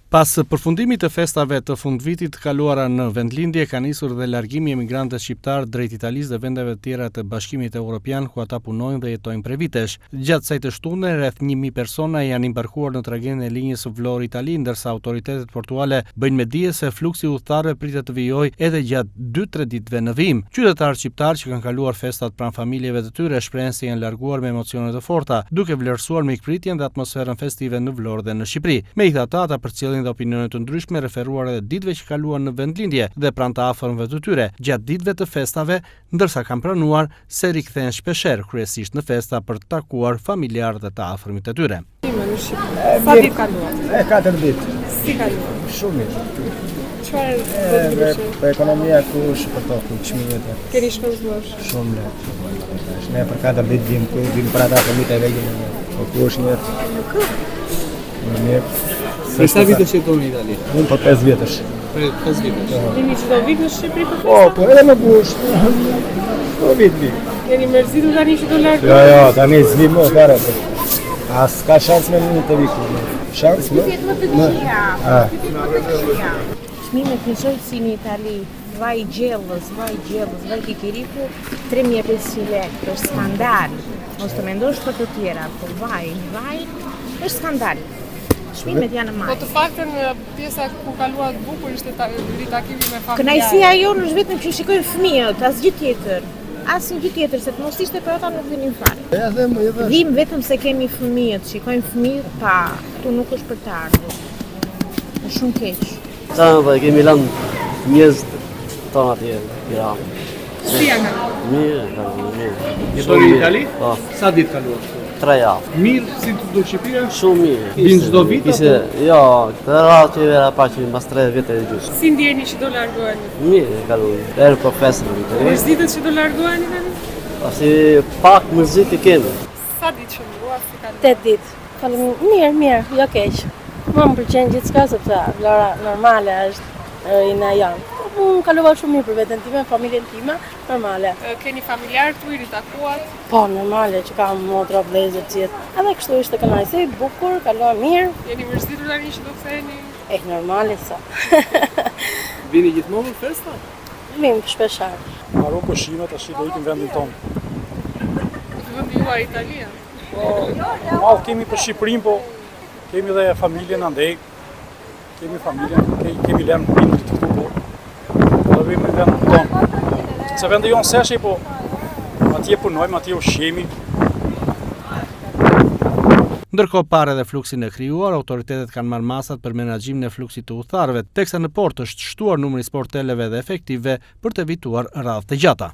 Pas përfundimit të festave të fundvitit të kaluara në vendlindje, ka nisur dhe largimi i emigrantëve shqiptar drejt Italisë dhe vendeve të tjera të Bashkimit Evropian ku ata punojnë dhe jetojnë prej vitesh. Gjatë kësaj të shtunë, rreth 1000 persona janë embarkuar në tragjedin e linjës Vlorë-Itali, ndërsa autoritetet portuale bëjnë me dije se fluksi udhëtarëve pritet të vijojë edhe gjatë 2-3 ditëve në vijim. Qytetarët shqiptar që kanë kaluar festat pranë familjeve të tyre shprehen se janë larguar me emocione të forta, duke vlerësuar mikpritjen dhe atmosferën festive në Vlorë dhe në Shqipëri. Megjithatë, ata përcjellin dhe opinione të ndryshme referuar edhe ditëve që kaluan në vendlindje dhe pranë të afërmëve të tyre gjatë ditëve të festave, ndërsa kanë pranuar se rikthehen shpeshherë kryesisht në festa për të takuar familjarë dhe të afërmit të tyre. Sa ditë kaluan? 4 ditë. Si kaluan? Shumë mirë. Çfarë për ekonomia kush për to çmimet. keni shpenzuar? Shumë lehtë. Ne për 4 ditë vim për ata fëmijët e vegjël. Po kush mirë. Mirë. Sa vitesh jeton në Itali? Unë po 5 vjetësh. 5 vitesh. Jeni çdo vit në Shqipëri për Po, festa? po edhe në gusht. Po vit. Jeni mërzitur tani që do largoheni? Jo, tani s'vim më fare. As ka shans me një të viku. Shans më? Çmimet në si në Itali, vaj gjellës, vaj kikiriku, 3500 lekë, është skandal. Mos të mendosh për të tjera, po vaj, është skandal. Çmimet janë Po më. të paktën pjesa ku kaluat bukur ishte ritakimi me familjarë. Kënaqësia jonë është vetëm që shikojmë fëmijët, asgjë tjetër. Asgjë tjetër, se të mos ishte për ata nuk vinim fare. Vim vetëm se kemi fëmijët, shikojmë fëmijët pa, këtu nuk është për të ardhur. Është shumë keq. Sa më kemi lënë njerëz tonë atje, Tiranë. Si janë? Mirë. Jeton në Itali? Po, Sa ditë kaluar? 3 javë. Mirë, si të do Shqipëria? Shumë mirë. Vinë çdo vit apo? Jo, këtë radhë që vera pa që mbas 3 vjetë e gjysmë. Si ndjeni që do largoheni? Mirë, kaluaj. Erë për festën e të Mërzitet që do largoheni tani? Pasi pak mërzit i kemi. Sa ditë që ndrua si kaluat? 8 ditë. Mirë, jo keq. Më pëlqen gjithçka sepse Vlora normale është ina janë. Unë kalova shumë mirë për veten time, familjen time, normale. Keni familjarë këtu i ritakuat? Po, normale që kam motra, vëllezër, gjithë. Edhe kështu ishte kënaqësi, bukur, kalova mirë. Jeni mërzitur tani që do ktheheni? Normale sa. Vini gjithmonë në festa? Vim shpeshar. Maro pushimet, tash do ikim vendin tonë. Vendi juaj Italia. Mall kemi për Shqipërinë, po kemi dhe familjen andej. Kemi lënë minut të këtu, po. Do vim në vendin tonë. Se vendi jonë seshi, po atje punojmë, atje ushqemi. Ndërkohë parë edhe fluksin e krijuar, autoritetet kanë marrë masat për menaxhimin e fluksit të udhëtarëve, teksa në port është shtuar numri i sporteleve dhe efektive për të evituar radhë të gjata.